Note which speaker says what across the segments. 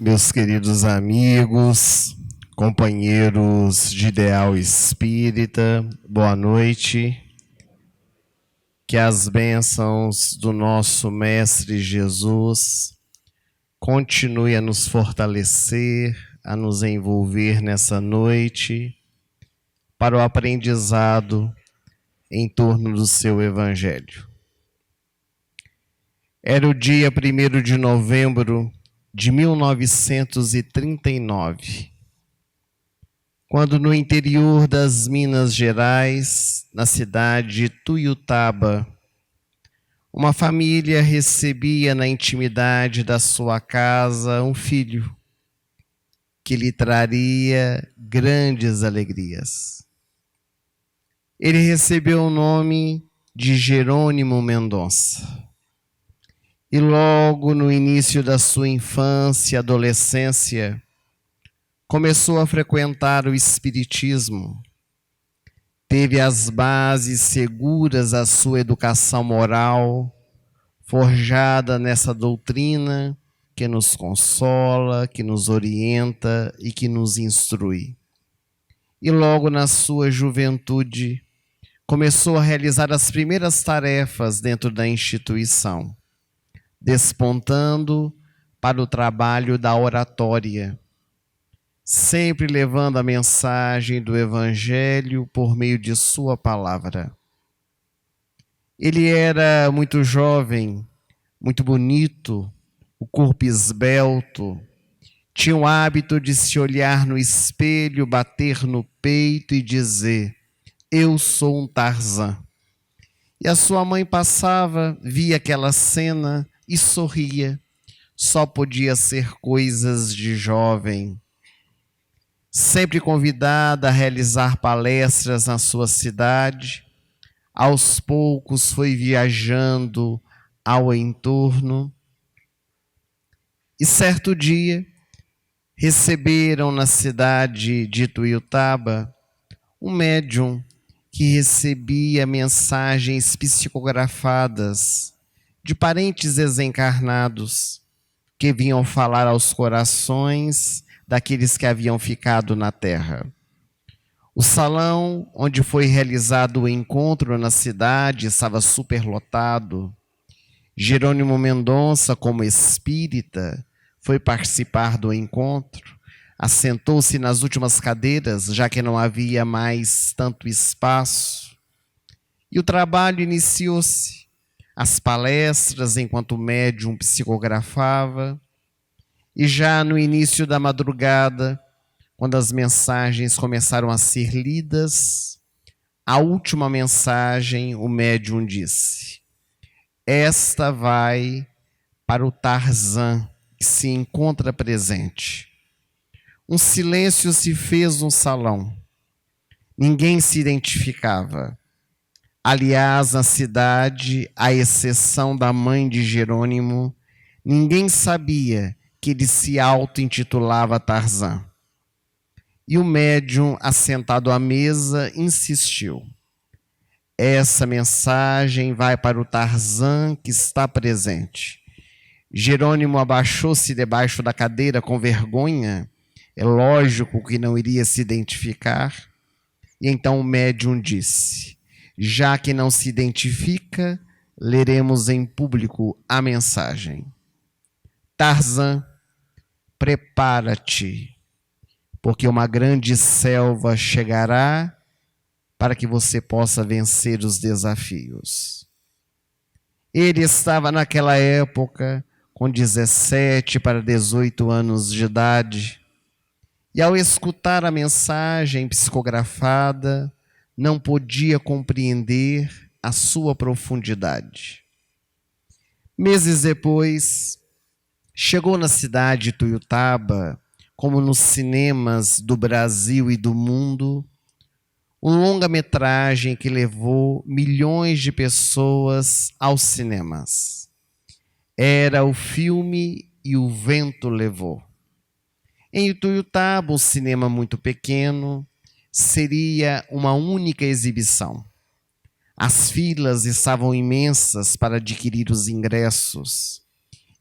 Speaker 1: Meus queridos amigos, companheiros de ideal espírita, boa noite. Que as bênçãos do nosso Mestre Jesus continue a nos fortalecer, a nos envolver nessa noite para o aprendizado em torno do seu Evangelho. Era o dia 1º de novembro de 1939, quando no interior das Minas Gerais, na cidade de Tuiutaba, uma família recebia na intimidade da sua casa um filho que lhe traria grandes alegrias. Ele recebeu o nome de Jerônimo Mendonça. E logo no início da sua infância e adolescência, começou a frequentar o espiritismo. Teve as bases seguras da sua educação moral, forjada nessa doutrina que nos consola, que nos orienta e que nos instrui. E logo na sua juventude, começou a realizar as primeiras tarefas dentro da instituição, despontando para o trabalho da oratória, sempre levando a mensagem do Evangelho por meio de sua palavra. Ele era muito jovem, muito bonito, o corpo esbelto, tinha o hábito de se olhar no espelho, bater no peito e dizer: "Eu sou um Tarzan". E a sua mãe passava, via aquela cena e sorria. Só podia ser coisas de jovem. Sempre convidada a realizar palestras na sua cidade, aos poucos foi viajando ao entorno. E certo dia, receberam na cidade de Tuiutaba um médium que recebia mensagens psicografadas de parentes desencarnados que vinham falar aos corações daqueles que haviam ficado na terra. O salão onde foi realizado o encontro na cidade estava superlotado. Jerônimo Mendonça, como espírita, foi participar do encontro, assentou-se nas últimas cadeiras, já que não havia mais tanto espaço. E o trabalho iniciou-se. As palestras, enquanto o médium psicografava, e já no início da madrugada, quando as mensagens começaram a ser lidas, a última mensagem, o médium disse: "Esta vai para o Tarzan, que se encontra presente". Um silêncio se fez no salão. Ninguém se identificava. Aliás, na cidade, à exceção da mãe de Jerônimo, ninguém sabia que ele se auto-intitulava Tarzan. E o médium, assentado à mesa, insistiu: "Essa mensagem vai para o Tarzan que está presente". Jerônimo abaixou-se debaixo da cadeira com vergonha. É lógico que não iria se identificar. E então o médium disse: "Já que não se identifica, leremos em público a mensagem. Tarzan, prepara-te, porque uma grande selva chegará para que você possa vencer os desafios". Ele estava naquela época com 17 para 18 anos de idade, e ao escutar a mensagem psicografada, não podia compreender a sua profundidade. Meses depois, chegou na cidade de Tuiutaba, como nos cinemas do Brasil e do mundo, um longa-metragem que levou milhões de pessoas aos cinemas. Era o filme E o Vento Levou. Em Tuiutaba, um cinema muito pequeno, seria uma única exibição. As filas estavam imensas para adquirir os ingressos.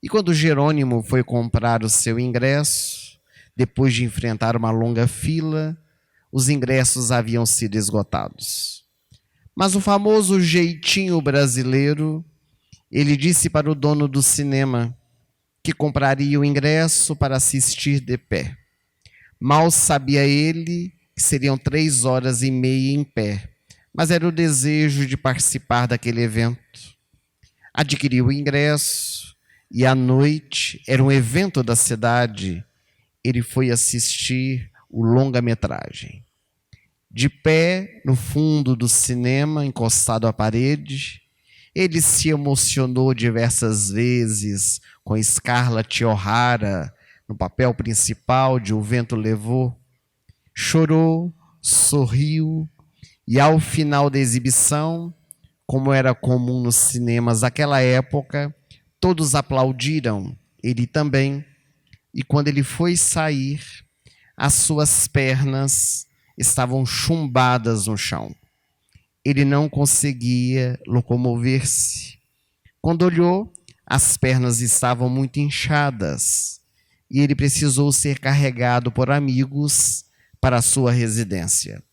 Speaker 1: E quando Jerônimo foi comprar o seu ingresso, depois de enfrentar uma longa fila, os ingressos haviam sido esgotados. Mas o famoso jeitinho brasileiro, ele disse para o dono do cinema que compraria o ingresso para assistir de pé. Mal sabia ele que seriam 3 horas e meia em pé, mas era o desejo de participar daquele evento. Adquiriu o ingresso e à noite, era um evento da cidade, ele foi assistir o longa-metragem. De pé, no fundo do cinema, encostado à parede, ele se emocionou diversas vezes com Scarlett O'Hara no papel principal de O Vento Levou. Chorou, sorriu e ao final da exibição, como era comum nos cinemas daquela época, todos aplaudiram, ele também, e quando ele foi sair, as suas pernas estavam chumbadas no chão. Ele não conseguia locomover-se. Quando olhou, as pernas estavam muito inchadas e ele precisou ser carregado por amigos para a sua residência.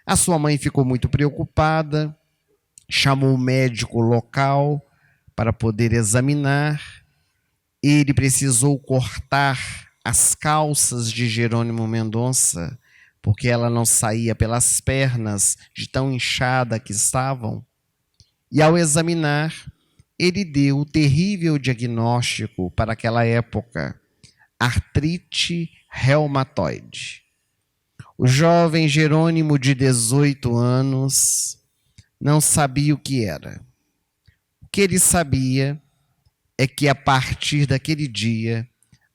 Speaker 1: A sua mãe ficou muito preocupada, chamou o médico local para poder examinar. Ele precisou cortar as calças de Jerônimo Mendonça, porque ela não saía pelas pernas de tão inchada que estavam. E ao examinar, ele deu o terrível diagnóstico para aquela época: artrite reumatoide. O jovem Jerônimo, de 18 anos, não sabia o que era. O que ele sabia é que a partir daquele dia,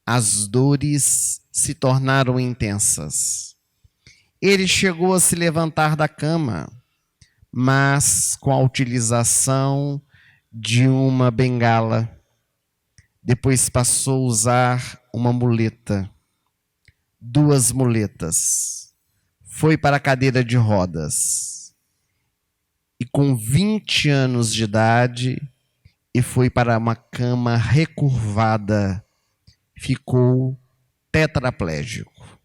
Speaker 1: as dores se tornaram intensas. Ele chegou a se levantar da cama, mas com a utilização de uma bengala. Depois passou a usar uma muleta, 2 muletas. Foi para a cadeira de rodas. E com 20 anos de idade, e foi para uma cama recurvada. Ficou tetraplégico.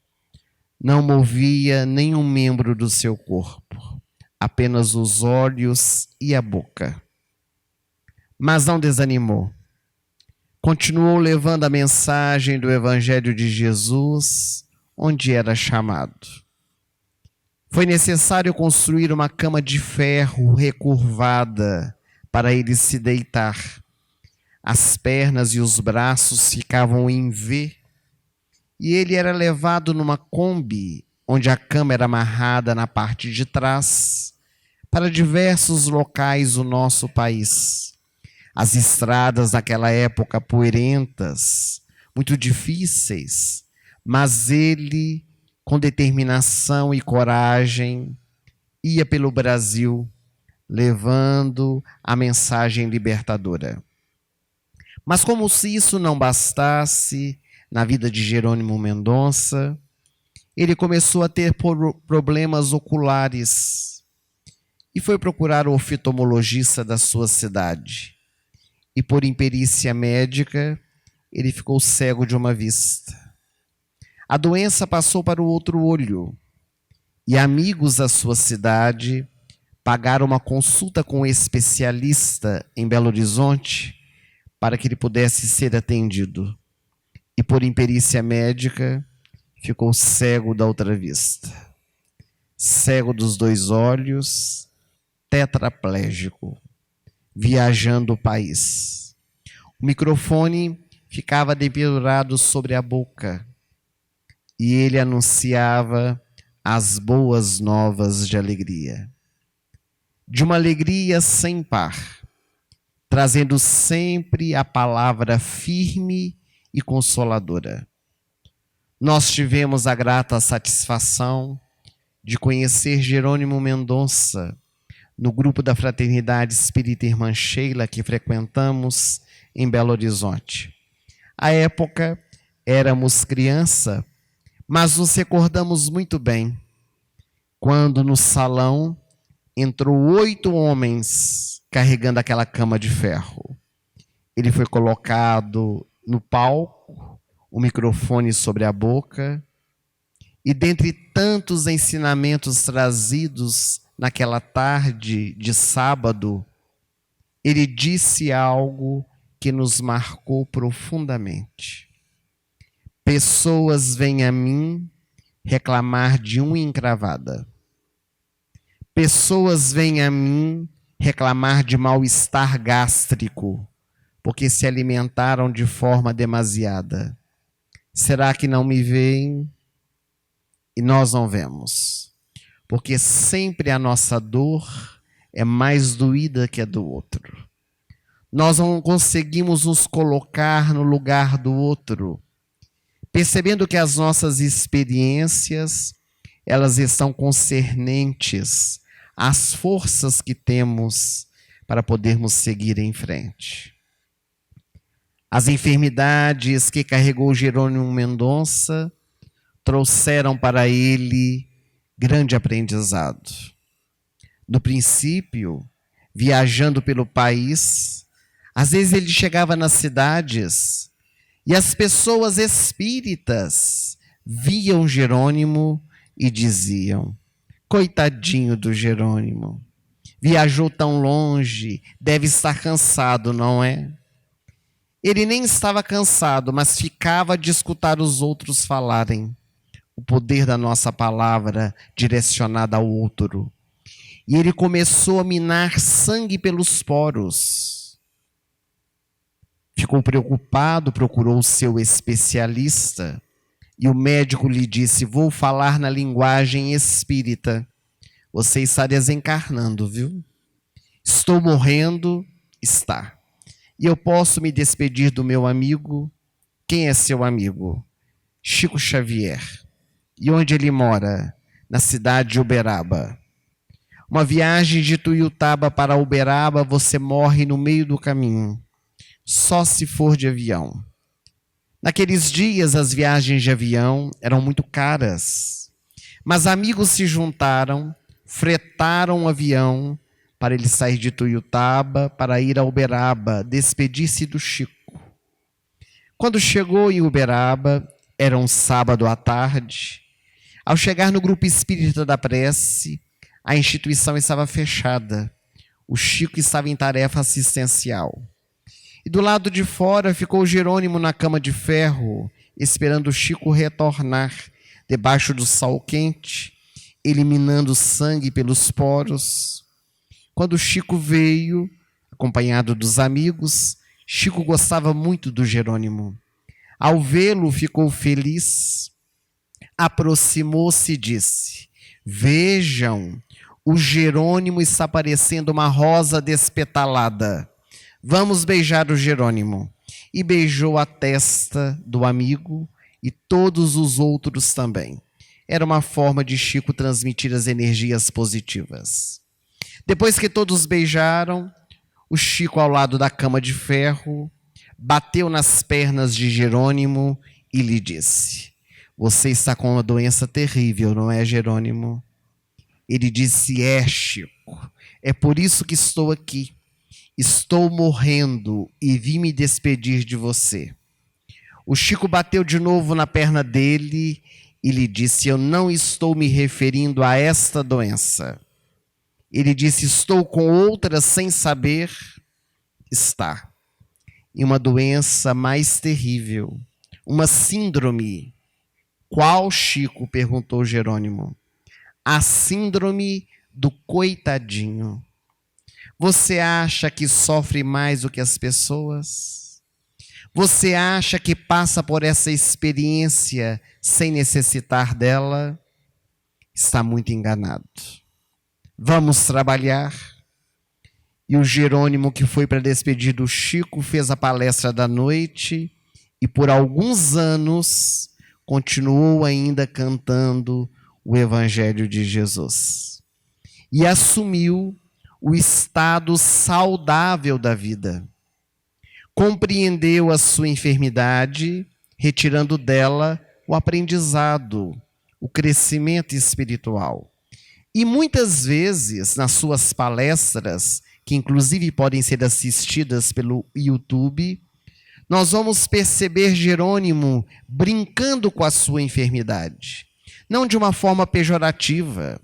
Speaker 1: Não movia nenhum membro do seu corpo, apenas os olhos e a boca. Mas não desanimou. Continuou levando a mensagem do Evangelho de Jesus onde era chamado. Foi necessário construir uma cama de ferro recurvada para ele se deitar. As pernas e os braços ficavam em V, e ele era levado numa Kombi, onde a cama era amarrada na parte de trás, para diversos locais do nosso país. As estradas naquela época poeirentas, muito difíceis, mas ele, com determinação e coragem, ia pelo Brasil, levando a mensagem libertadora. Mas como se isso não bastasse, na vida de Jerônimo Mendonça, ele começou a ter problemas oculares e foi procurar o oftalmologista da sua cidade. E por imperícia médica, ele ficou cego de uma vista. A doença passou para o outro olho e amigos da sua cidade pagaram uma consulta com um especialista em Belo Horizonte para que ele pudesse ser atendido. E por imperícia médica, ficou cego da outra vista. Cego dos 2 olhos, tetraplégico, viajando o país. O microfone ficava dependurado sobre a boca e ele anunciava as boas novas de alegria. De uma alegria sem par, trazendo sempre a palavra firme e consoladora. Nós tivemos a grata satisfação de conhecer Jerônimo Mendonça no grupo da Fraternidade Espírita Irmã Sheila que frequentamos em Belo Horizonte. À época, éramos criança, mas nos recordamos muito bem quando no salão entrou 8 homens carregando aquela cama de ferro. Ele foi colocado no palco, o microfone sobre a boca, e dentre tantos ensinamentos trazidos naquela tarde de sábado, ele disse algo que nos marcou profundamente. Pessoas vêm a mim reclamar de unha encravada. Pessoas vêm a mim reclamar de mal-estar gástrico, porque se alimentaram de forma demasiada. Será que não me veem? E nós não vemos, porque sempre a nossa dor é mais doída que a do outro. Nós não conseguimos nos colocar no lugar do outro, percebendo que as nossas experiências, elas estão concernentes às forças que temos para podermos seguir em frente. As enfermidades que carregou Jerônimo Mendonça trouxeram para ele grande aprendizado. No princípio, viajando pelo país, às vezes ele chegava nas cidades e as pessoas espíritas viam Jerônimo e diziam: coitadinho do Jerônimo, viajou tão longe, deve estar cansado, não é? Ele nem estava cansado, mas ficava de escutar os outros falarem. O poder da nossa palavra direcionada ao outro. E ele começou a minar sangue pelos poros. Ficou preocupado, procurou o seu especialista. E o médico lhe disse: vou falar na linguagem espírita. Você está desencarnando, viu? Estou morrendo, está. E eu posso me despedir do meu amigo? Quem é seu amigo? Chico Xavier. E onde ele mora? Na cidade de Uberaba. Uma viagem de Tuiutaba para Uberaba, você morre no meio do caminho. Só se for de avião. Naqueles dias, as viagens de avião eram muito caras. Mas amigos se juntaram, fretaram um avião para ele sair de Tuiutaba, para ir a Uberaba, despedir-se do Chico. Quando chegou em Uberaba, era um sábado à tarde. Ao chegar no grupo espírita da prece, a instituição estava fechada. O Chico estava em tarefa assistencial. E do lado de fora ficou o Jerônimo na cama de ferro, esperando o Chico retornar, debaixo do sol quente, eliminando sangue pelos poros. Quando o Chico veio, acompanhado dos amigos, Chico gostava muito do Jerônimo. Ao vê-lo, ficou feliz, aproximou-se e disse: vejam, o Jerônimo está parecendo uma rosa despetalada. Vamos beijar o Jerônimo. E beijou a testa do amigo e todos os outros também. Era uma forma de Chico transmitir as energias positivas. Depois que todos beijaram, o Chico, ao lado da cama de ferro, bateu nas pernas de Jerônimo e lhe disse: você está com uma doença terrível, não é, Jerônimo? Ele disse: é, Chico, é por isso que estou aqui. Estou morrendo e vim me despedir de você. O Chico bateu de novo na perna dele e lhe disse: eu não estou me referindo a esta doença. Ele disse: estou com outra sem saber. Está. E uma doença mais terrível, uma síndrome. Qual, Chico? Perguntou Jerônimo. A síndrome do coitadinho. Você acha que sofre mais do que as pessoas? Você acha que passa por essa experiência sem necessitar dela? Está muito enganado. Vamos trabalhar. E o Jerônimo, que foi para despedir do Chico, fez a palestra da noite e por alguns anos continuou ainda cantando o Evangelho de Jesus. E assumiu o estado saudável da vida. Compreendeu a sua enfermidade, retirando dela o aprendizado, o crescimento espiritual. E muitas vezes, nas suas palestras, que inclusive podem ser assistidas pelo YouTube, Nós vamos perceber Jerônimo brincando com a sua enfermidade, não de uma forma pejorativa,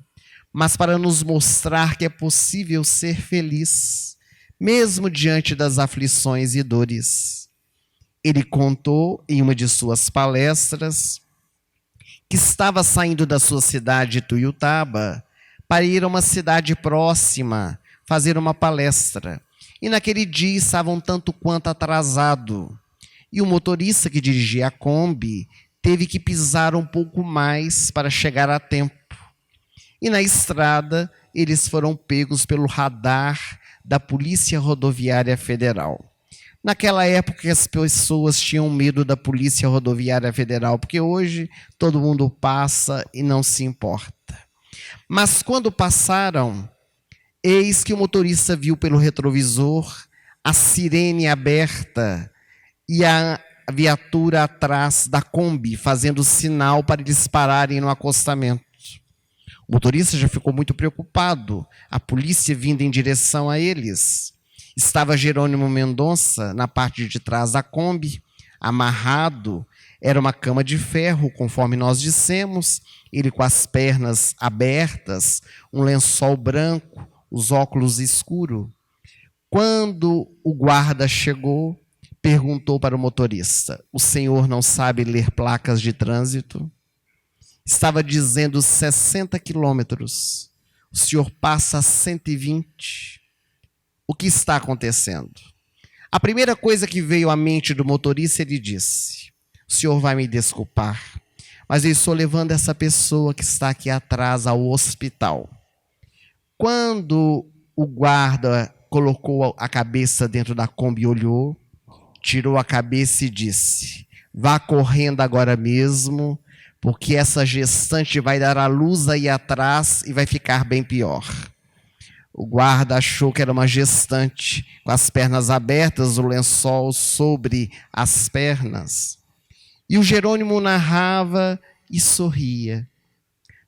Speaker 1: mas para nos mostrar que é possível ser feliz, mesmo diante das aflições e dores. Ele contou em uma de suas palestras que estava saindo da sua cidade, Tuiutaba, para ir a uma cidade próxima fazer uma palestra. E naquele dia estava um tanto quanto atrasado. E o motorista que dirigia a Kombi teve que pisar um pouco mais para chegar a tempo. E na estrada, eles foram pegos pelo radar da Polícia Rodoviária Federal. Naquela época, as pessoas tinham medo da Polícia Rodoviária Federal, porque hoje todo mundo passa e não se importa. Mas quando passaram, eis que o motorista viu pelo retrovisor a sirene aberta e a viatura atrás da Kombi, fazendo sinal para eles pararem no acostamento. O motorista já ficou muito preocupado, a polícia vindo em direção a eles. Estava Jerônimo Mendonça na parte de trás da Kombi, amarrado, era uma cama de ferro, conforme nós dissemos, ele com as pernas abertas, um lençol branco, os óculos escuros. Quando o guarda chegou, perguntou para o motorista: o senhor não sabe ler placas de trânsito? Estava dizendo 60 quilômetros. O senhor passa a 120. O que está acontecendo? A primeira coisa que veio à mente do motorista, ele disse: o senhor vai me desculpar, mas eu estou levando essa pessoa que está aqui atrás ao hospital. Quando o guarda colocou a cabeça dentro da Kombi, olhou, tirou a cabeça e disse: vá correndo agora mesmo, porque essa gestante vai dar à luz aí atrás e vai ficar bem pior. O guarda achou que era uma gestante, com as pernas abertas, o lençol sobre as pernas. E o Jerônimo narrava e sorria,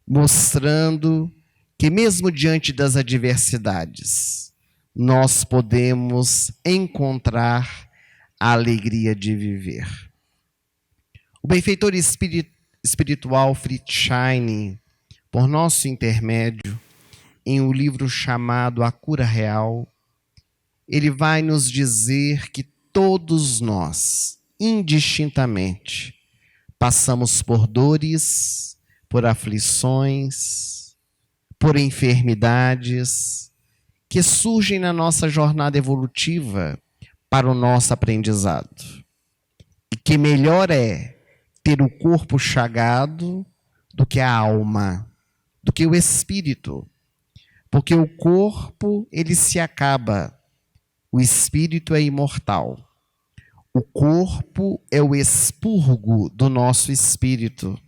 Speaker 1: mostrando que mesmo diante das adversidades, nós podemos encontrar a alegria de viver. O benfeitor espiritual Fritz Schein, por nosso intermédio, em um livro chamado A Cura Real, ele vai nos dizer que todos nós, indistintamente, passamos por dores, por aflições, por enfermidades que surgem na nossa jornada evolutiva para o nosso aprendizado. E que melhor é ter o corpo chagado do que a alma, do que o espírito. Porque o corpo, ele se acaba, o espírito é imortal. O corpo é o expurgo do nosso espírito.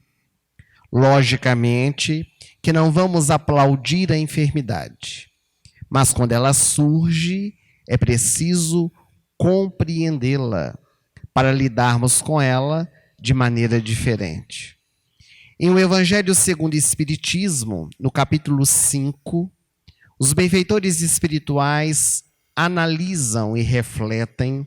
Speaker 1: Logicamente que não vamos aplaudir a enfermidade, mas quando ela surge, é preciso compreendê-la para lidarmos com ela de maneira diferente. Em O Evangelho segundo o Espiritismo, no capítulo 5, os benfeitores espirituais analisam e refletem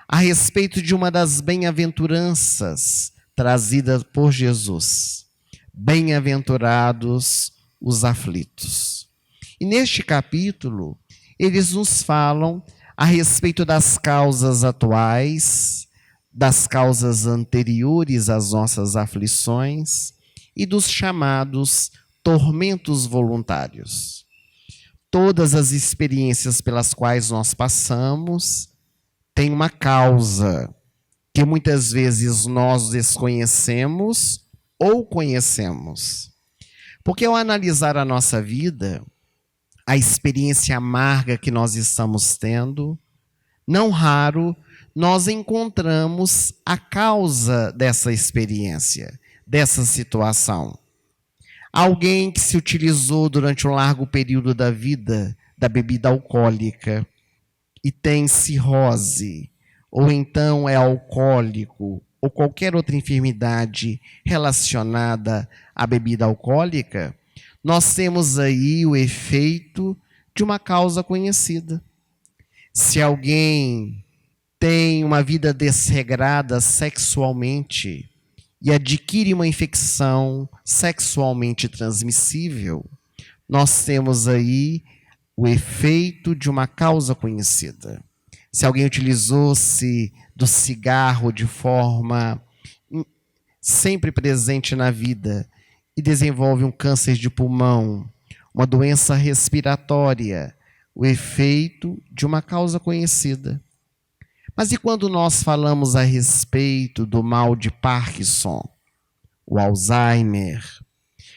Speaker 1: a respeito de uma das bem-aventuranças trazidas por Jesus. Bem-aventurados os aflitos. E neste capítulo, eles nos falam a respeito das causas atuais, das causas anteriores às nossas aflições e dos chamados tormentos voluntários. Todas as experiências pelas quais nós passamos têm uma causa que muitas vezes nós desconhecemos ou conhecemos. Porque ao analisar a nossa vida, a experiência amarga que nós estamos tendo, não raro nós encontramos a causa dessa experiência, dessa situação. Alguém que se utilizou durante um largo período da vida da bebida alcoólica e tem cirrose, ou então é alcoólico, ou qualquer outra enfermidade relacionada à bebida alcoólica, nós temos aí o efeito de uma causa conhecida. Se alguém tem uma vida desregrada sexualmente e adquire uma infecção sexualmente transmissível, nós temos aí o efeito de uma causa conhecida. Se alguém utilizou-se do cigarro de forma sempre presente na vida e desenvolve um câncer de pulmão, uma doença respiratória, o efeito de uma causa conhecida. Mas e quando nós falamos a respeito do mal de Parkinson, o Alzheimer?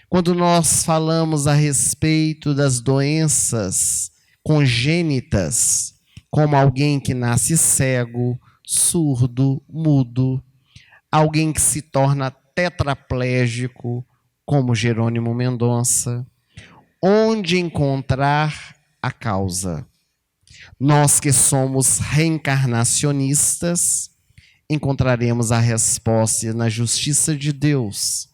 Speaker 1: Quando nós falamos a respeito das doenças congênitas, como alguém que nasce cego, surdo, mudo, alguém que se torna tetraplégico, como Jerônimo Mendonça, onde encontrar a causa? Nós que somos reencarnacionistas, encontraremos a resposta na justiça de Deus,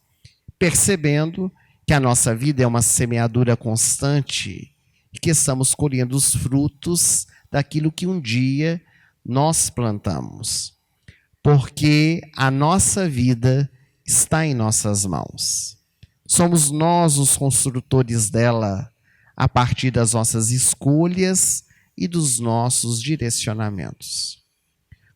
Speaker 1: percebendo que a nossa vida é uma semeadura constante e que estamos colhendo os frutos daquilo que um dia nós plantamos. Porque a nossa vida está em nossas mãos. Somos nós os construtores dela a partir das nossas escolhas e dos nossos direcionamentos.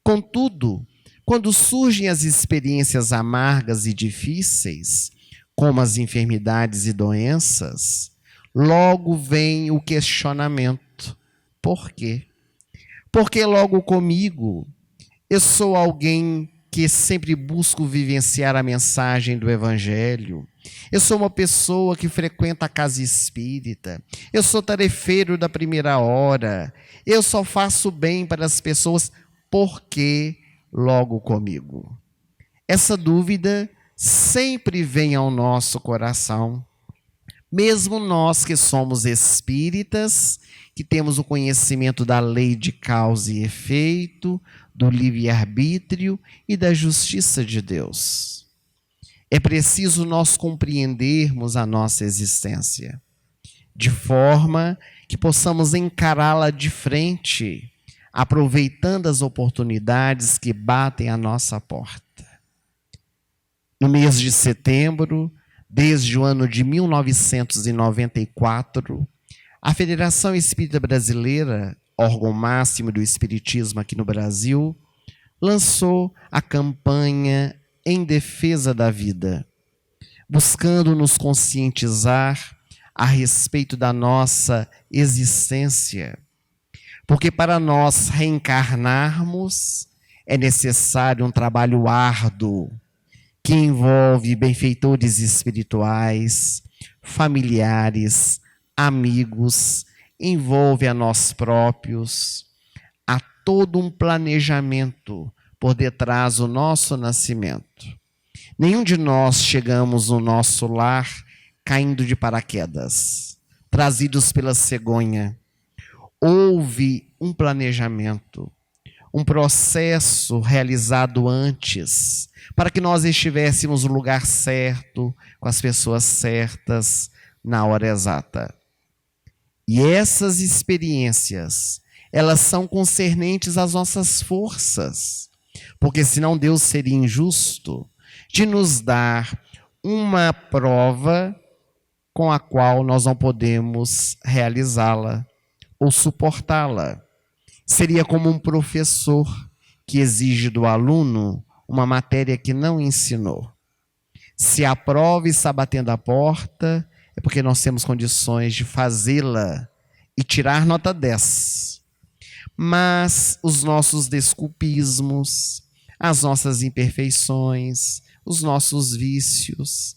Speaker 1: Contudo, quando surgem as experiências amargas e difíceis, como as enfermidades e doenças, logo vem o questionamento: por quê? Porque logo comigo, eu sou alguém que sempre busco vivenciar a mensagem do Evangelho. Eu sou uma pessoa que frequenta a casa espírita. Eu sou tarefeiro da primeira hora. Eu só faço bem para as pessoas. Por que logo comigo? Essa dúvida sempre vem ao nosso coração. Mesmo nós que somos espíritas, que temos o conhecimento da lei de causa e efeito, do livre-arbítrio e da justiça de Deus. É preciso nós compreendermos a nossa existência, de forma que possamos encará-la de frente, aproveitando as oportunidades que batem à nossa porta. No mês de setembro, desde o ano de 1994, a Federação Espírita Brasileira, órgão máximo do Espiritismo aqui no Brasil, lançou a campanha Em Defesa da Vida, buscando nos conscientizar a respeito da nossa existência. Porque para nós reencarnarmos é necessário um trabalho árduo, que envolve benfeitores espirituais, familiares, amigos, envolve a nós próprios. Há todo um planejamento por detrás do nosso nascimento. Nenhum de nós chegamos no nosso lar caindo de paraquedas, trazidos pela cegonha. Houve um planejamento, um processo realizado antes, para que nós estivéssemos no lugar certo, com as pessoas certas, na hora exata. E essas experiências, elas são concernentes às nossas forças, porque senão Deus seria injusto de nos dar uma prova com a qual nós não podemos realizá-la ou suportá-la. Seria como um professor que exige do aluno uma matéria que não ensinou. Se a prova está batendo a porta, é porque nós temos condições de fazê-la e tirar nota 10. Mas os nossos desculpismos, as nossas imperfeições, os nossos vícios,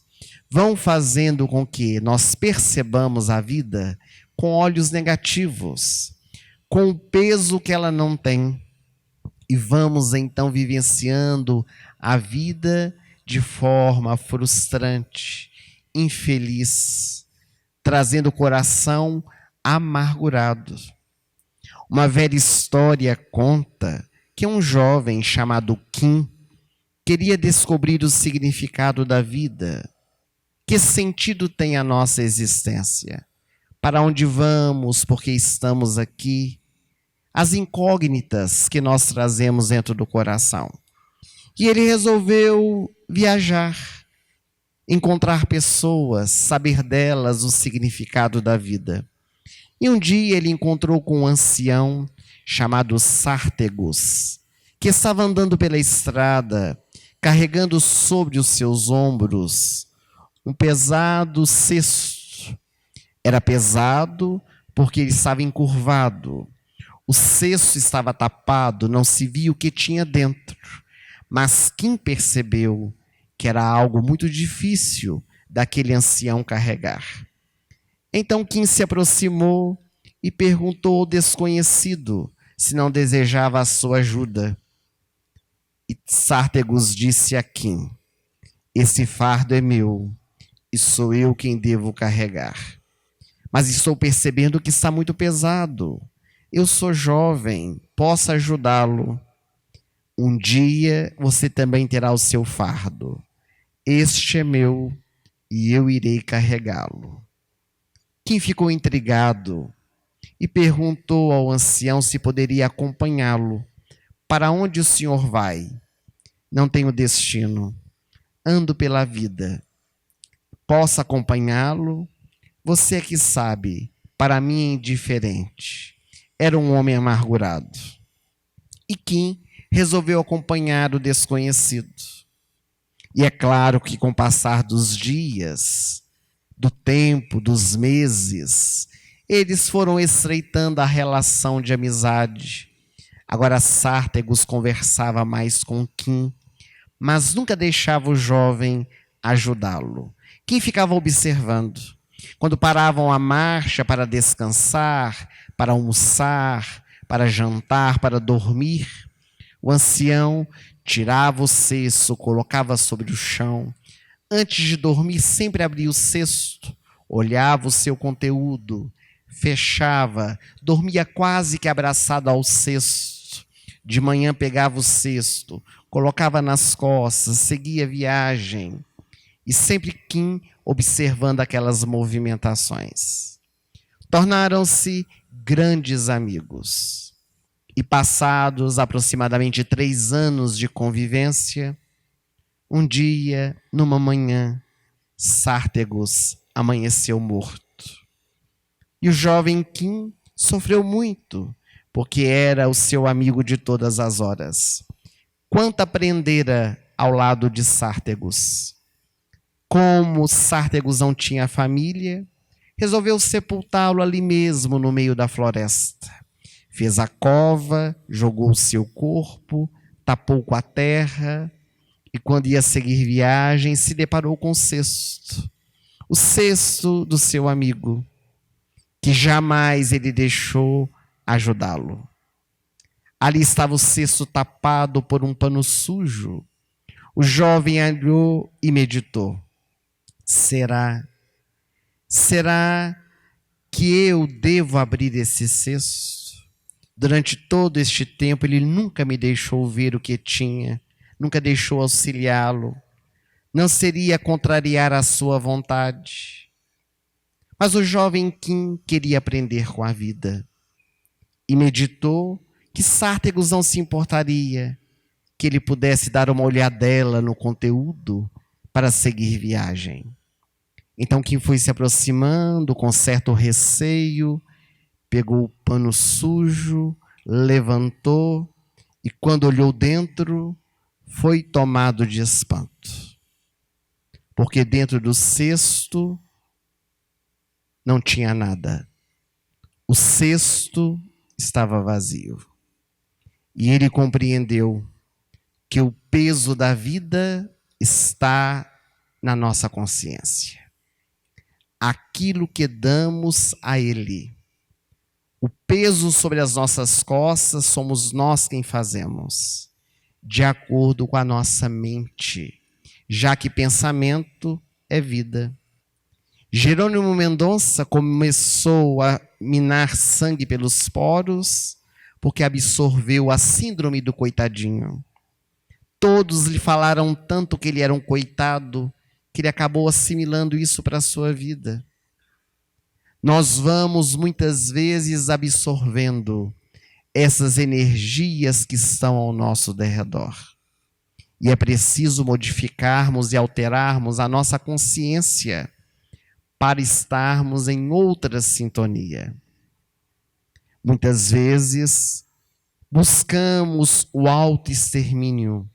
Speaker 1: vão fazendo com que nós percebamos a vida com olhos negativos, com o peso que ela não tem. E vamos então vivenciando a vida de forma frustrante, infeliz, trazendo o coração amargurado. Uma velha história conta que um jovem chamado Kim queria descobrir o significado da vida. Que sentido tem a nossa existência? Para onde vamos? Por que estamos aqui? as incógnitas que nós trazemos dentro do coração. E ele resolveu viajar, encontrar pessoas, saber delas o significado da vida. E um dia ele encontrou com um ancião chamado Sártegos, que estava andando pela estrada, carregando sobre os seus ombros um pesado cesto. Era pesado porque ele estava encurvado. O cesto estava tapado, não se via o que tinha dentro. Mas Kim percebeu que era algo muito difícil daquele ancião carregar. Então Kim se aproximou e perguntou ao desconhecido se não desejava a sua ajuda. E Sártegos disse a Kim: esse fardo é meu e sou eu quem devo carregar. Mas estou percebendo que está muito pesado. Eu sou jovem, posso ajudá-lo. Um dia você também terá o seu fardo. Este é meu e eu irei carregá-lo. Kim ficou intrigado e perguntou ao ancião se poderia acompanhá-lo. Para onde o senhor vai? Não tenho destino. Ando pela vida. Posso acompanhá-lo? Você é que sabe. Para mim é indiferente. Era um homem amargurado. E Kim resolveu acompanhar o desconhecido. E é claro que com o passar dos dias, do tempo, dos meses, eles foram estreitando a relação de amizade. Agora Sártegos conversava mais com Kim, mas nunca deixava o jovem ajudá-lo. Kim ficava observando. Quando paravam a marcha para descansar, para almoçar, para jantar, para dormir, o ancião tirava o cesto, colocava sobre o chão. Antes de dormir, sempre abria o cesto, olhava o seu conteúdo, fechava, dormia quase que abraçado ao cesto. De manhã pegava o cesto, colocava nas costas, seguia a viagem. E sempre Kim observando aquelas movimentações. Tornaram-se grandes amigos. E passados aproximadamente 3 anos de convivência, um dia, numa manhã, Sártegos amanheceu morto. E o jovem Kim sofreu muito, porque era o seu amigo de todas as horas. Quanto aprendera ao lado de Sártegos. Como Sártegos não tinha família, resolveu sepultá-lo ali mesmo no meio da floresta. Fez a cova, jogou o seu corpo, tapou com a terra e quando ia seguir viagem se deparou com o cesto do seu amigo, que jamais ele deixou ajudá-lo. Ali estava o cesto tapado por um pano sujo. O jovem olhou e meditou. Será que eu devo abrir esse cesto? Durante todo este tempo ele nunca me deixou ver o que tinha, nunca deixou auxiliá-lo. Não seria contrariar a sua vontade. Mas o jovem Kim queria aprender com a vida e meditou que Sártegos não se importaria que ele pudesse dar uma olhadela no conteúdo para seguir viagem. Então Kim foi se aproximando com certo receio, pegou o pano sujo, levantou e quando olhou dentro, foi tomado de espanto. Porque dentro do cesto não tinha nada. O cesto estava vazio. E ele compreendeu que o peso da vida está na nossa consciência. Aquilo que damos a Ele. O peso sobre as nossas costas somos nós quem fazemos, de acordo com a nossa mente, já que pensamento é vida. Jerônimo Mendonça começou a minar sangue pelos poros porque absorveu a síndrome do coitadinho. Todos lhe falaram tanto que ele era um coitado, que ele acabou assimilando isso para a sua vida. Nós vamos muitas vezes absorvendo essas energias que estão ao nosso derredor. E é preciso modificarmos e alterarmos a nossa consciência para estarmos em outra sintonia. Muitas vezes buscamos o autoextermínio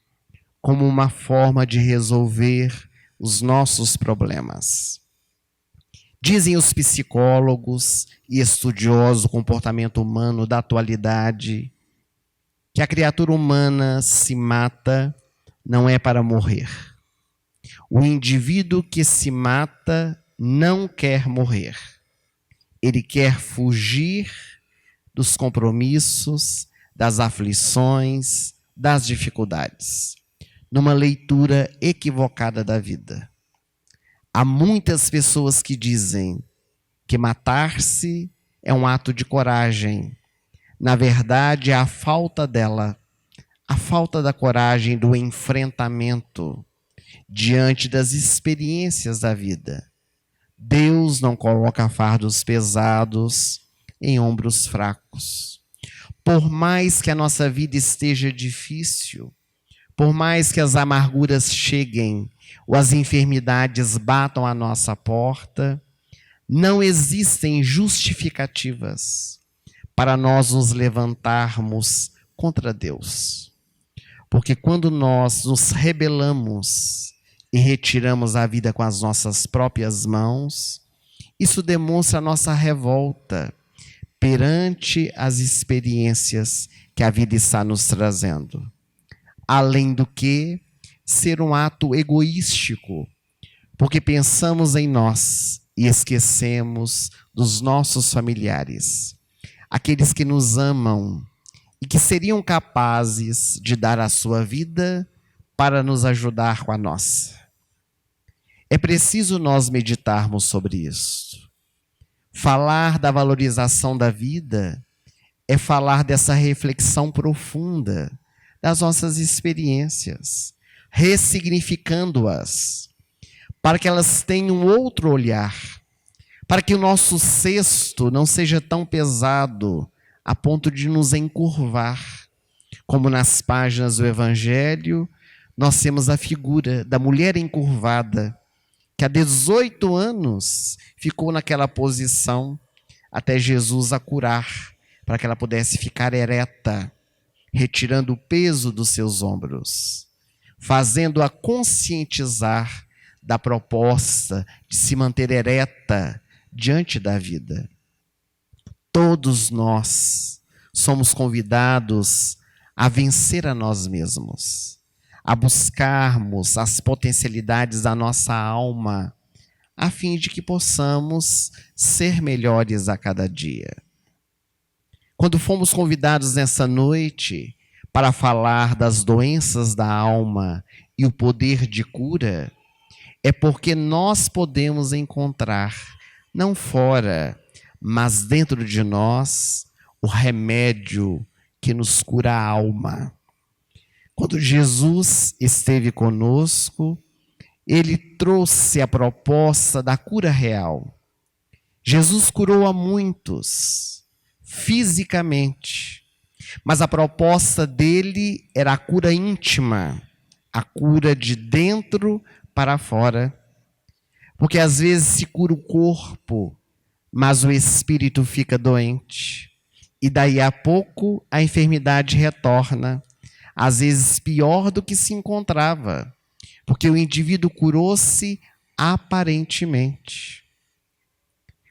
Speaker 1: como uma forma de resolver os nossos problemas. Dizem os psicólogos e estudiosos do comportamento humano da atualidade que a criatura humana se mata não é para morrer. O indivíduo que se mata não quer morrer. Ele quer fugir dos compromissos, das aflições, das dificuldades, numa leitura equivocada da vida. Há muitas pessoas que dizem que matar-se é um ato de coragem. Na verdade, é a falta dela, a falta da coragem do enfrentamento diante das experiências da vida. Deus não coloca fardos pesados em ombros fracos. Por mais que a nossa vida esteja difícil, por mais que as amarguras cheguem ou as enfermidades batam à nossa porta, não existem justificativas para nós nos levantarmos contra Deus. Porque quando nós nos rebelamos e retiramos a vida com as nossas próprias mãos, isso demonstra a nossa revolta perante as experiências que a vida está nos trazendo. Além do que ser um ato egoístico, porque pensamos em nós e esquecemos dos nossos familiares, aqueles que nos amam e que seriam capazes de dar a sua vida para nos ajudar com a nossa. É preciso nós meditarmos sobre isso. Falar da valorização da vida é falar dessa reflexão profunda das nossas experiências, ressignificando-as, para que elas tenham outro olhar, para que o nosso cesto não seja tão pesado a ponto de nos encurvar. Como nas páginas do Evangelho, nós temos a figura da mulher encurvada, que há 18 anos ficou naquela posição até Jesus a curar, para que ela pudesse ficar ereta, retirando o peso dos seus ombros, fazendo-a conscientizar da proposta de se manter ereta diante da vida. Todos nós somos convidados a vencer a nós mesmos, a buscarmos as potencialidades da nossa alma, a fim de que possamos ser melhores a cada dia. Quando fomos convidados nessa noite para falar das doenças da alma e o poder de cura, é porque nós podemos encontrar, não fora, mas dentro de nós, o remédio que nos cura a alma. Quando Jesus esteve conosco, ele trouxe a proposta da cura real. Jesus curou a muitos, fisicamente, mas a proposta dele era a cura íntima, a cura de dentro para fora. Porque às vezes se cura o corpo, mas o espírito fica doente. E daí a pouco a enfermidade retorna, às vezes pior do que se encontrava, porque o indivíduo curou-se aparentemente.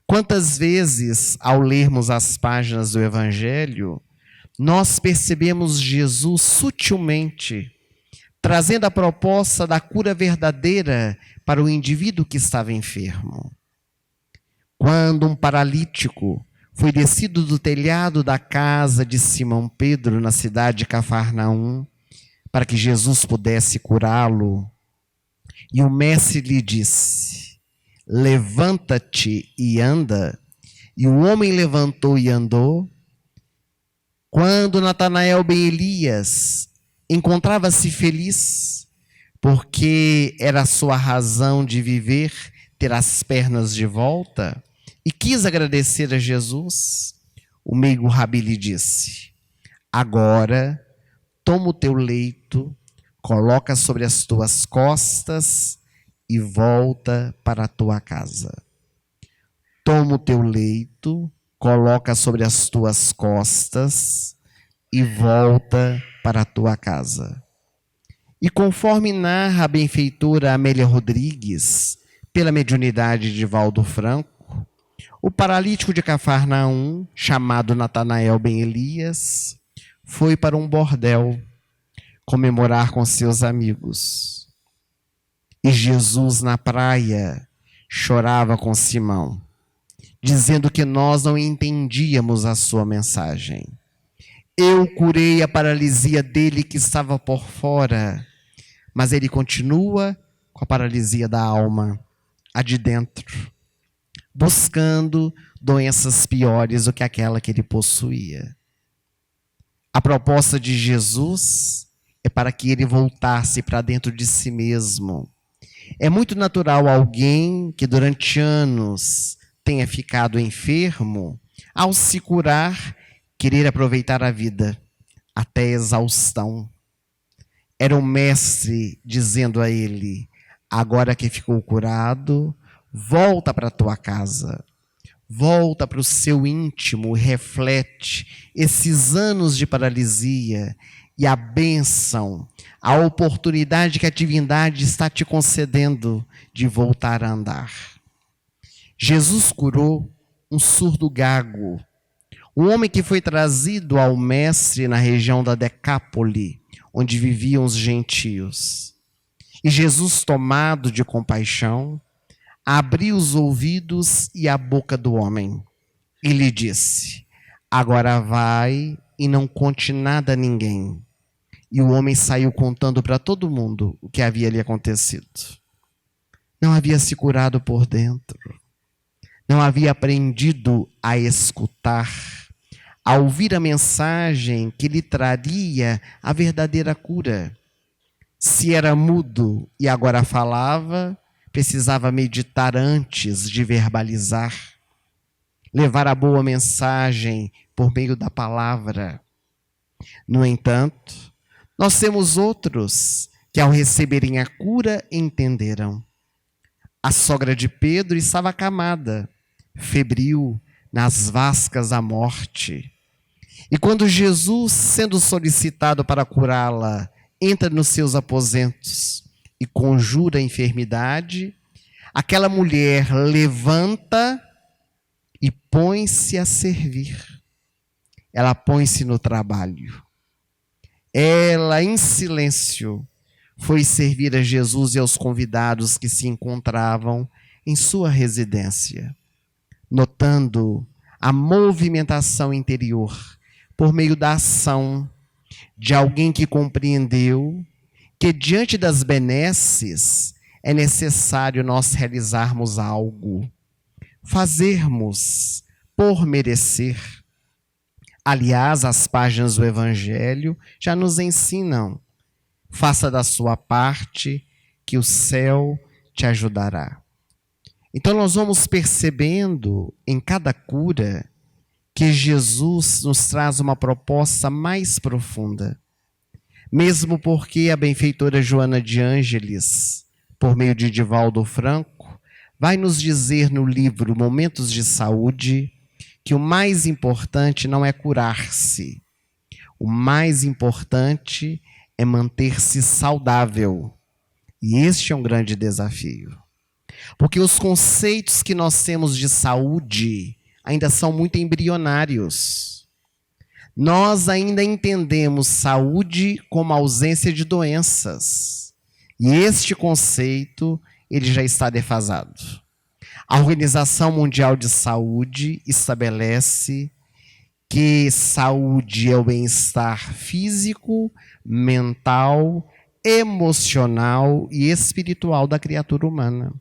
Speaker 1: Quantas vezes, ao lermos as páginas do Evangelho, nós percebemos Jesus sutilmente trazendo a proposta da cura verdadeira para o indivíduo que estava enfermo. Quando um paralítico foi descido do telhado da casa de Simão Pedro, na cidade de Cafarnaum, para que Jesus pudesse curá-lo, e o mestre lhe disse: levanta-te e anda. E o homem levantou e andou. Quando Natanael ben Elias encontrava-se feliz, porque era a sua razão de viver, ter as pernas de volta, e quis agradecer a Jesus, o meigo Rabi lhe disse: Agora, toma o teu leito, coloca sobre as tuas costas e volta para a tua casa. Toma o teu leito, coloca sobre as tuas costas e volta para a tua casa. E conforme narra a benfeitora Amélia Rodrigues, pela mediunidade de Valdo Franco, o paralítico de Cafarnaum, chamado Natanael Ben Elias, foi para um bordel comemorar com seus amigos. E Jesus, na praia, chorava com Simão, dizendo que nós não entendíamos a sua mensagem. Eu curei a paralisia dele que estava por fora, mas ele continua com a paralisia da alma, a de dentro, buscando doenças piores do que aquela que ele possuía. A proposta de Jesus é para que ele voltasse para dentro de si mesmo. É muito natural alguém que durante anos tenha ficado enfermo, ao se curar, querer aproveitar a vida até exaustão. Era o mestre dizendo a ele: agora que ficou curado, volta para a tua casa, volta para o seu íntimo, reflete esses anos de paralisia e a bênção, a oportunidade que a divindade está te concedendo de voltar a andar. Jesus curou um surdo gago, um homem que foi trazido ao mestre na região da Decápole, onde viviam os gentios. E Jesus, tomado de compaixão, abriu os ouvidos e a boca do homem e lhe disse: agora vai e não conte nada a ninguém. E o homem saiu contando para todo mundo o que havia lhe acontecido. Não havia se curado por dentro, não havia aprendido a escutar, a ouvir a mensagem que lhe traria a verdadeira cura. Se era mudo e agora falava, precisava meditar antes de verbalizar, levar a boa mensagem por meio da palavra. No entanto, nós temos outros que ao receberem a cura entenderam. A sogra de Pedro estava acamada, febril, nas vascas da morte. E quando Jesus, sendo solicitado para curá-la, entra nos seus aposentos e conjura a enfermidade, aquela mulher levanta e põe-se a servir. Ela põe-se no trabalho. Ela, em silêncio, foi servir a Jesus e aos convidados que se encontravam em sua residência, notando a movimentação interior por meio da ação de alguém que compreendeu que diante das benesses é necessário nós realizarmos algo, fazermos por merecer. Aliás, as páginas do Evangelho já nos ensinam: faça da sua parte, que o céu te ajudará. Então nós vamos percebendo em cada cura que Jesus nos traz uma proposta mais profunda. Mesmo porque a benfeitora Joana de Ângeles, por meio de Divaldo Franco, vai nos dizer no livro Momentos de Saúde que o mais importante não é curar-se. O mais importante é manter-se saudável. E este é um grande desafio. Porque os conceitos que nós temos de saúde ainda são muito embrionários. Nós ainda entendemos saúde como ausência de doenças. E este conceito, ele já está defasado. A Organização Mundial de Saúde estabelece que saúde é o bem-estar físico, mental, emocional e espiritual da criatura humana.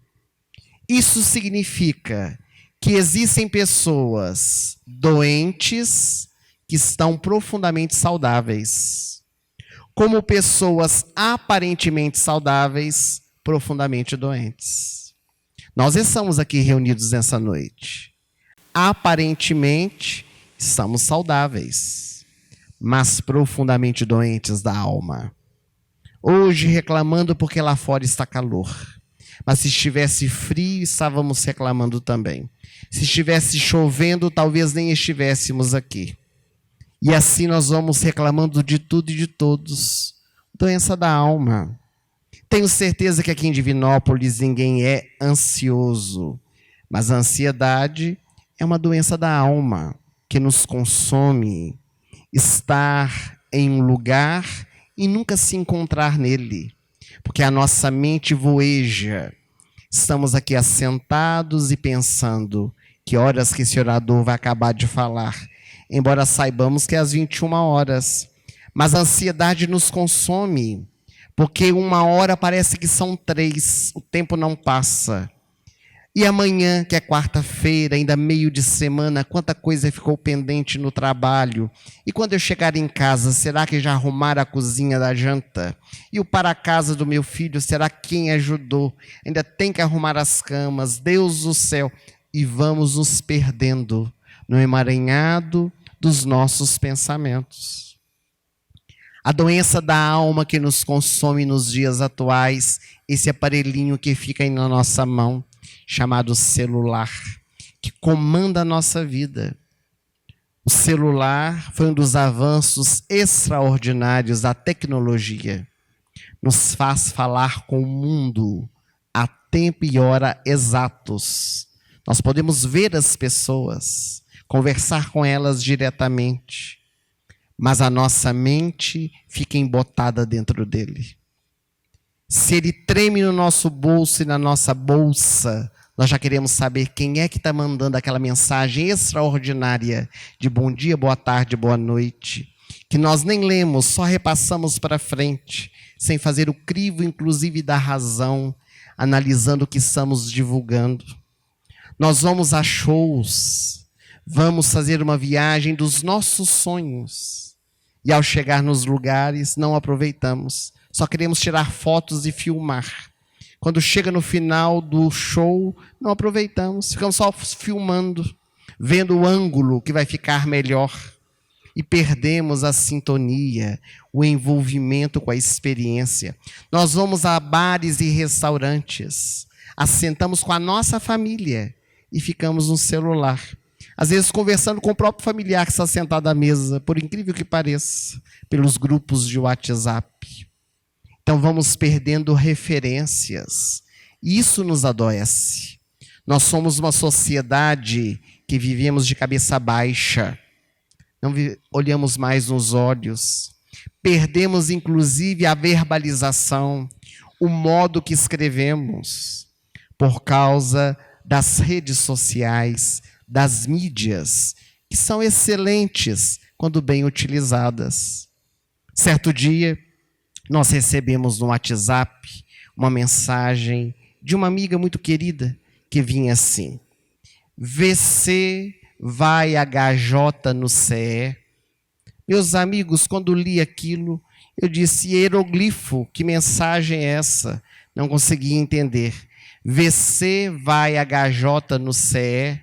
Speaker 1: Isso significa que existem pessoas doentes que estão profundamente saudáveis, como pessoas aparentemente saudáveis, profundamente doentes. Nós estamos aqui reunidos nessa noite. Aparentemente, estamos saudáveis, mas profundamente doentes da alma. Hoje reclamando porque lá fora está calor. Mas se estivesse frio, estávamos reclamando também. Se estivesse chovendo, talvez nem estivéssemos aqui. E assim nós vamos reclamando de tudo e de todos. Doença da alma. Tenho certeza que aqui em Divinópolis ninguém é ansioso. Mas a ansiedade é uma doença da alma que nos consome. Estar em um lugar e nunca se encontrar nele. Porque a nossa mente voeja. Estamos aqui assentados e pensando que horas que esse orador vai acabar de falar. Embora saibamos que é às 21 horas. Mas a ansiedade nos consome. Porque 1 hora parece que são 3. O tempo não passa. E amanhã, que é quarta-feira, ainda meio de semana, quanta coisa ficou pendente no trabalho. E quando eu chegar em casa, será que já arrumaram a cozinha da janta? E o para-casa do meu filho, será quem ajudou? Ainda tem que arrumar as camas, Deus do céu. E vamos nos perdendo no emaranhado dos nossos pensamentos. A doença da alma que nos consome nos dias atuais, esse aparelhinho que fica aí na nossa mão, chamado celular, que comanda a nossa vida. O celular foi um dos avanços extraordinários da tecnologia. Nos faz falar com o mundo a tempo e hora exatos. Nós podemos ver as pessoas, conversar com elas diretamente, mas a nossa mente fica embotada dentro dele. Se ele treme no nosso bolso e na nossa bolsa, nós já queremos saber quem é que está mandando aquela mensagem extraordinária de bom dia, boa tarde, boa noite, que nós nem lemos, só repassamos para frente, sem fazer o crivo, inclusive, da razão, analisando o que estamos divulgando. Nós vamos a shows, vamos fazer uma viagem dos nossos sonhos, e ao chegar nos lugares, não aproveitamos. Só queremos tirar fotos e filmar. Quando chega no final do show, não aproveitamos. Ficamos só filmando, vendo o ângulo que vai ficar melhor. E perdemos a sintonia, o envolvimento com a experiência. Nós vamos a bares e restaurantes, assentamos com a nossa família e ficamos no celular. Às vezes conversando com o próprio familiar que está sentado à mesa, por incrível que pareça, pelos grupos de WhatsApp. Então vamos perdendo referências. Isso nos adoece. Nós somos uma sociedade que vivemos de cabeça baixa. Não olhamos mais nos olhos. Perdemos inclusive a verbalização, o modo que escrevemos, por causa das redes sociais, das mídias, que são excelentes quando bem utilizadas. Certo dia, nós recebemos no WhatsApp uma mensagem de uma amiga muito querida que vinha assim: VC vai HJ no CE. Meus amigos, quando li aquilo, eu disse: hieroglifo, que mensagem é essa? Não consegui entender. VC vai HJ no CE.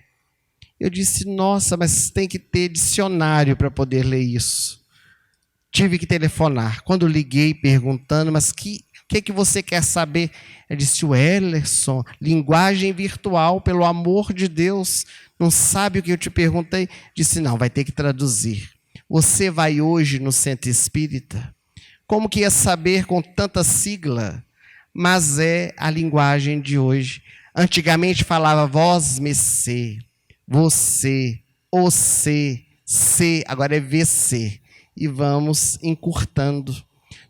Speaker 1: Eu disse: nossa, mas tem que ter dicionário para poder ler isso. Tive que telefonar. Quando liguei perguntando, mas o que você quer saber? Eu disse: Wellerson, linguagem virtual, pelo amor de Deus, não sabe o que eu te perguntei? Disse: não, vai ter que traduzir. Você vai hoje no centro espírita? Como que ia saber com tanta sigla? Mas é a linguagem de hoje. Antigamente falava vós, mecê, você, você, se, agora é VC. E vamos encurtando.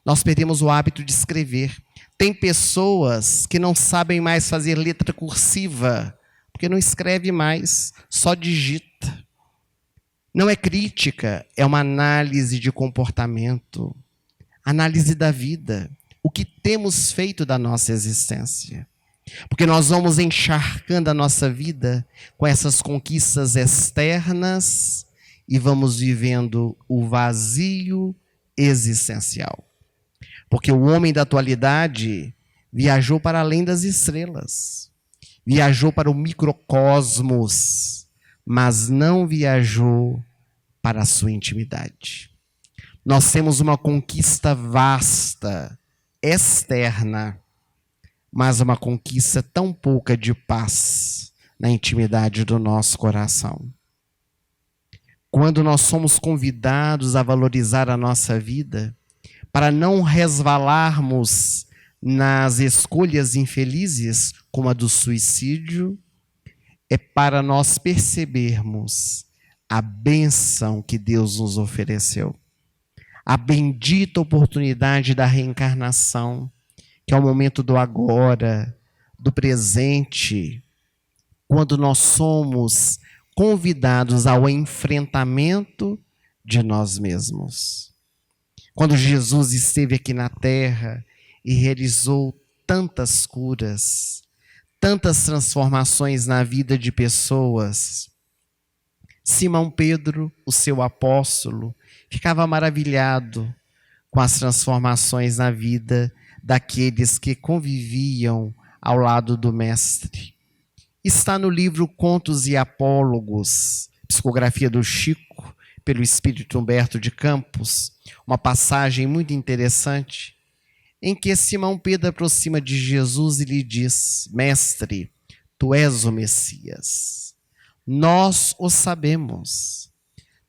Speaker 1: Nós perdemos o hábito de escrever. Tem pessoas que não sabem mais fazer letra cursiva, porque não escreve mais, só digita. Não é crítica, é uma análise de comportamento, análise da vida, o que temos feito da nossa existência. Porque nós vamos encharcando a nossa vida com essas conquistas externas e vamos vivendo o vazio existencial. Porque o homem da atualidade viajou para além das estrelas, viajou para o microcosmos, mas não viajou para a sua intimidade. Nós temos uma conquista vasta, externa, mas uma conquista tão pouca de paz na intimidade do nosso coração. Quando nós somos convidados a valorizar a nossa vida, para não resvalarmos nas escolhas infelizes, como a do suicídio, é para nós percebermos a bênção que Deus nos ofereceu. A bendita oportunidade da reencarnação, que é o momento do agora, do presente, quando nós somos convidados ao enfrentamento de nós mesmos. Quando Jesus esteve aqui na terra e realizou tantas curas, tantas transformações na vida de pessoas, Simão Pedro, o seu apóstolo, ficava maravilhado com as transformações na vida daqueles que conviviam ao lado do Mestre. Está no livro Contos e Apólogos, psicografia do Chico, pelo espírito Humberto de Campos, uma passagem muito interessante, em que Simão Pedro aproxima de Jesus e lhe diz: Mestre, tu és o Messias. Nós o sabemos.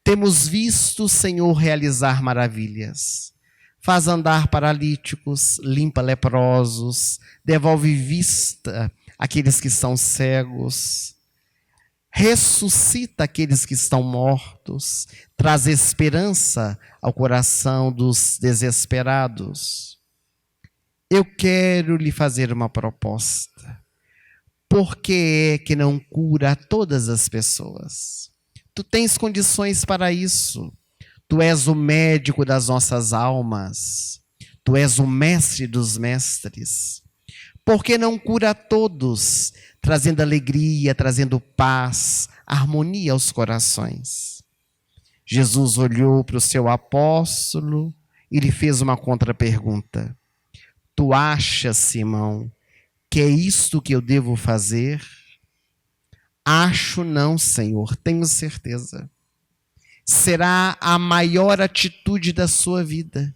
Speaker 1: Temos visto o Senhor realizar maravilhas. Faz andar paralíticos, limpa leprosos, devolve vista àqueles que estão cegos, ressuscita aqueles que estão mortos, traz esperança ao coração dos desesperados. Eu quero lhe fazer uma proposta. Por que é que não cura todas as pessoas? Tu tens condições para isso. Tu és o médico das nossas almas. Tu és o mestre dos mestres. Por que não cura a todos, trazendo alegria, trazendo paz, harmonia aos corações? Jesus olhou para o seu apóstolo e lhe fez uma contrapergunta. Tu achas, Simão, que é isto que eu devo fazer? Acho não, Senhor, tenho certeza. Será a maior atitude da sua vida,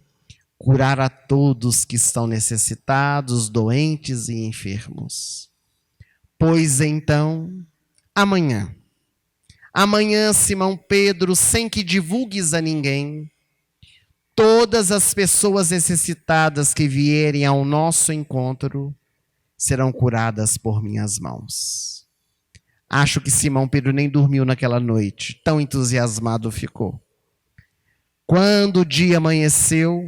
Speaker 1: curar a todos que estão necessitados, doentes e enfermos. Pois então, amanhã, Simão Pedro, sem que divulgues a ninguém, todas as pessoas necessitadas que vierem ao nosso encontro serão curadas por minhas mãos. Acho que Simão Pedro nem dormiu naquela noite, tão entusiasmado ficou. Quando o dia amanheceu,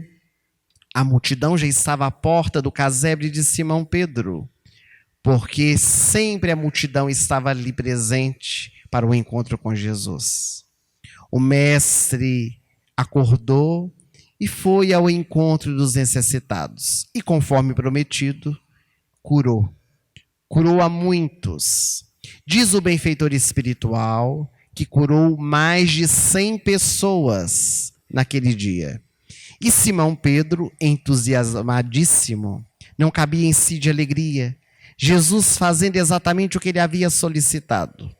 Speaker 1: a multidão já estava à porta do casebre de Simão Pedro, porque sempre a multidão estava ali presente para o encontro com Jesus. O mestre acordou e foi ao encontro dos necessitados. E conforme prometido, curou. Curou a muitos. Diz o benfeitor espiritual que curou mais de 100 pessoas naquele dia. E Simão Pedro, entusiasmadíssimo, não cabia em si de alegria, Jesus fazendo exatamente o que ele havia solicitado.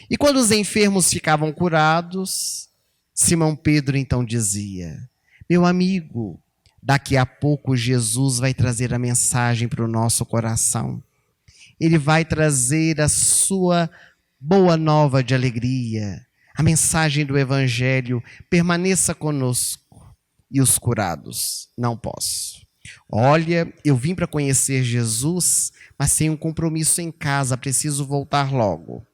Speaker 1: E quando os enfermos ficavam curados, Simão Pedro então dizia: meu amigo, daqui a pouco Jesus vai trazer a mensagem para o nosso coração. Ele vai trazer a sua boa nova de alegria, a mensagem do Evangelho. Permaneça conosco. E os curados: não posso. Olha, eu vim para conhecer Jesus, mas tenho um compromisso em casa, preciso voltar logo.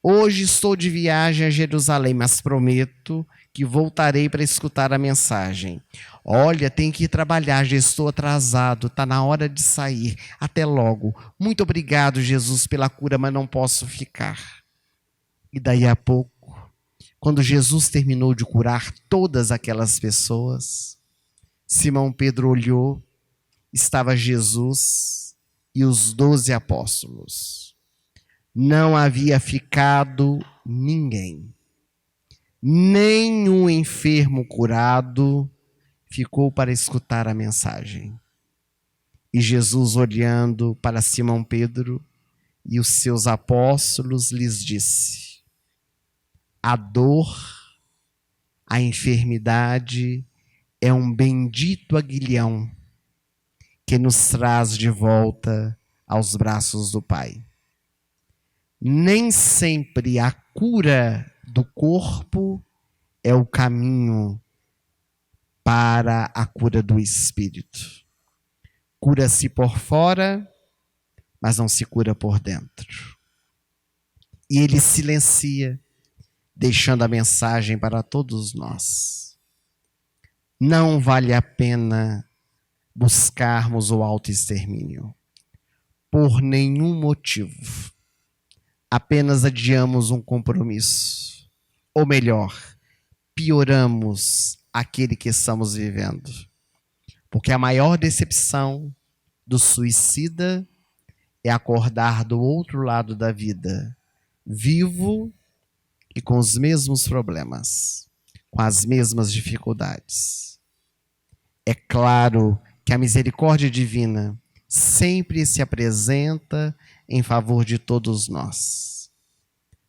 Speaker 1: Hoje estou de viagem a Jerusalém, mas prometo que voltarei para escutar a mensagem. Olha, tenho que ir trabalhar, já estou atrasado, está na hora de sair. Até logo. Muito obrigado, Jesus, pela cura, mas não posso ficar. E daí a pouco, quando Jesus terminou de curar todas aquelas pessoas, Simão Pedro olhou, estava Jesus e os 12 apóstolos. Não havia ficado ninguém. Nenhum enfermo curado ficou para escutar a mensagem. E Jesus, olhando para Simão Pedro e os seus apóstolos, lhes disse: a dor, a enfermidade é um bendito aguilhão que nos traz de volta aos braços do Pai. Nem sempre a cura do corpo é o caminho para a cura do espírito. Cura-se por fora, mas não se cura por dentro. E ele silencia, deixando a mensagem para todos nós. Não vale a pena buscarmos o autoextermínio, por nenhum motivo. Apenas adiamos um compromisso. Ou melhor, pioramos aquele que estamos vivendo. Porque a maior decepção do suicida é acordar do outro lado da vida, vivo e com os mesmos problemas, com as mesmas dificuldades. É claro que a misericórdia divina sempre se apresenta em favor de todos nós.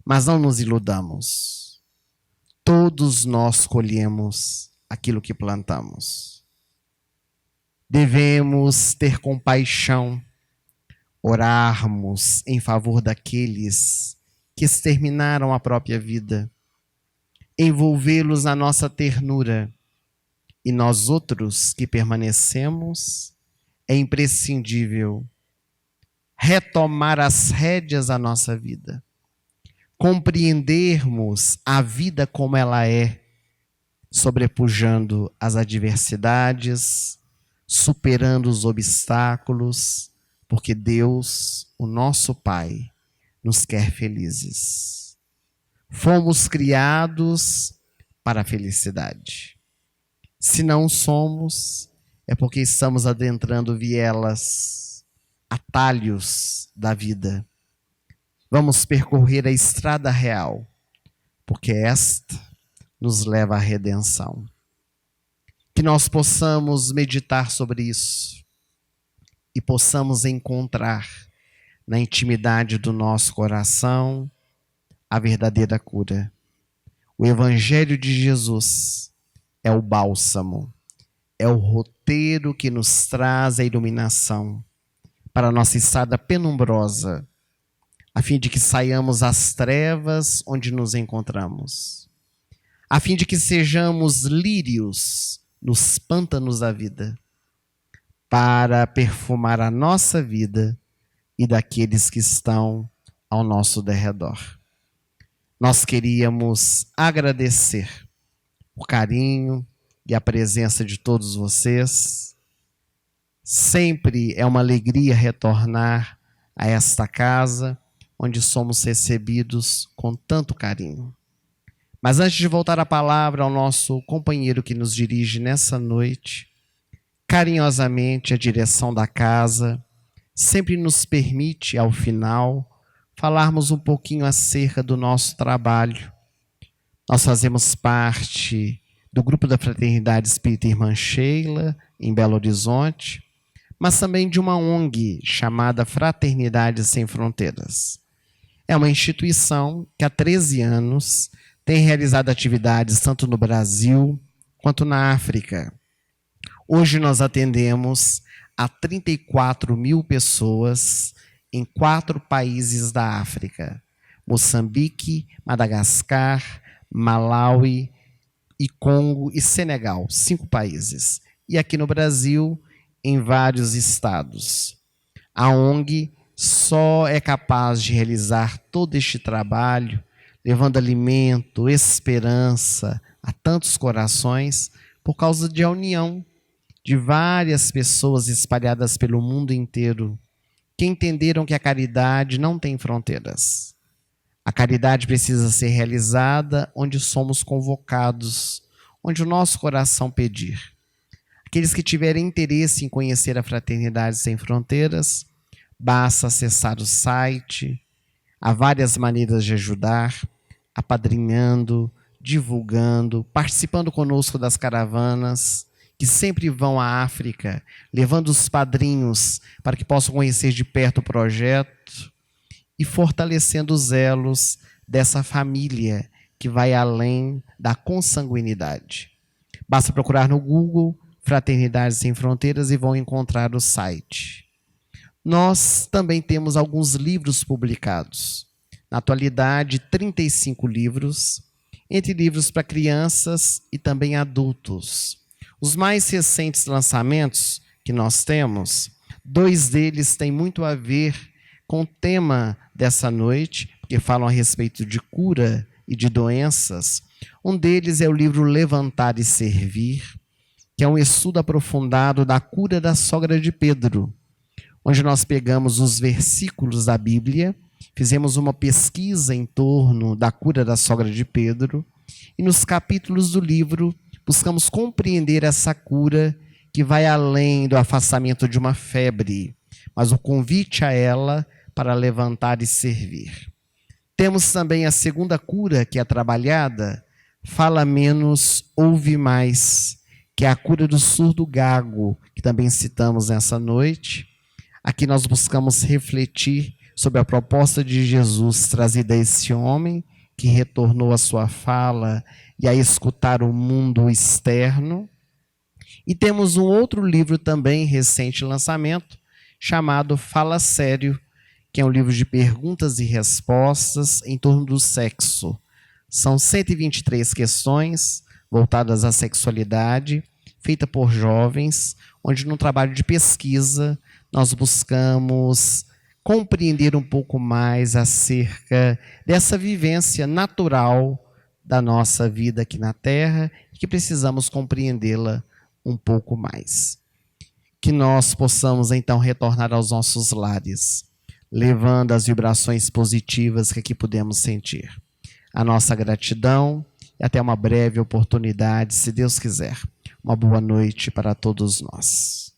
Speaker 1: Mas não nos iludamos. Todos nós colhemos aquilo que plantamos. Devemos ter compaixão, orarmos em favor daqueles que exterminaram a própria vida, envolvê-los na nossa ternura, e nós outros que permanecemos, é imprescindível retomar as rédeas da nossa vida, compreendermos a vida como ela é, sobrepujando as adversidades, superando os obstáculos, porque Deus, o nosso Pai, nos quer felizes. Fomos criados para a felicidade. Se não somos, é porque estamos adentrando vielas, atalhos da vida. Vamos percorrer a estrada real, porque esta nos leva à redenção. Que nós possamos meditar sobre isso e possamos encontrar na intimidade do nosso coração a verdadeira cura. O Evangelho de Jesus é o bálsamo, é o roteiro que nos traz a iluminação para a nossa estrada penumbrosa, a fim de que saiamos das trevas onde nos encontramos, a fim de que sejamos lírios nos pântanos da vida, para perfumar a nossa vida e daqueles que estão ao nosso derredor. Nós queríamos agradecer o carinho e a presença de todos vocês. Sempre é uma alegria retornar a esta casa, onde somos recebidos com tanto carinho. Mas antes de voltar a palavra ao nosso companheiro que nos dirige nessa noite, carinhosamente a direção da casa sempre nos permite, ao final, falarmos um pouquinho acerca do nosso trabalho. Nós fazemos parte do grupo da Fraternidade Espírita Irmã Sheila, em Belo Horizonte, mas também de uma ONG chamada Fraternidade Sem Fronteiras. É uma instituição que há 13 anos tem realizado atividades tanto no Brasil quanto na África. Hoje nós atendemos a 34 mil pessoas em 4 países da África: Moçambique, Madagascar, Malawi, e Congo e Senegal, 5 países. E aqui no Brasil, em vários estados. A ONG só é capaz de realizar todo este trabalho, levando alimento, esperança a tantos corações, por causa de a união de várias pessoas espalhadas pelo mundo inteiro, que entenderam que a caridade não tem fronteiras. A caridade precisa ser realizada onde somos convocados, onde o nosso coração pedir. Aqueles que tiverem interesse em conhecer a Fraternidade Sem Fronteiras, basta acessar o site. Há várias maneiras de ajudar, apadrinhando, divulgando, participando conosco das caravanas, que sempre vão à África, levando os padrinhos para que possam conhecer de perto o projeto, e fortalecendo os elos dessa família que vai além da consanguinidade. Basta procurar no Google Fraternidade Sem Fronteiras e vão encontrar o site. Nós também temos alguns livros publicados. Na atualidade, 35 livros, entre livros para crianças e também adultos. Os mais recentes lançamentos que nós temos, 2 deles têm muito a ver com o tema dessa noite, porque falam a respeito de cura e de doenças. Um deles é o livro Levantar e Servir, que é um estudo aprofundado da cura da sogra de Pedro, onde nós pegamos os versículos da Bíblia, fizemos uma pesquisa em torno da cura da sogra de Pedro, e nos capítulos do livro buscamos compreender essa cura que vai além do afastamento de uma febre, mas o convite a ela para levantar e servir. Temos também a segunda cura que é trabalhada, fala menos, ouve mais, que é a cura do surdo gago, que também citamos nessa noite. Aqui nós buscamos refletir sobre a proposta de Jesus trazida a esse homem que retornou à sua fala e a escutar o mundo externo. E temos um outro livro também, recente lançamento, chamado Fala Sério, que é um livro de perguntas e respostas em torno do sexo. São 123 questões voltadas à sexualidade, feita por jovens, onde num trabalho de pesquisa nós buscamos compreender um pouco mais acerca dessa vivência natural da nossa vida aqui na Terra e que precisamos compreendê-la um pouco mais. Que nós possamos então retornar aos nossos lares, levando as vibrações positivas que aqui podemos sentir. A nossa gratidão e até uma breve oportunidade, se Deus quiser. Uma boa noite para todos nós.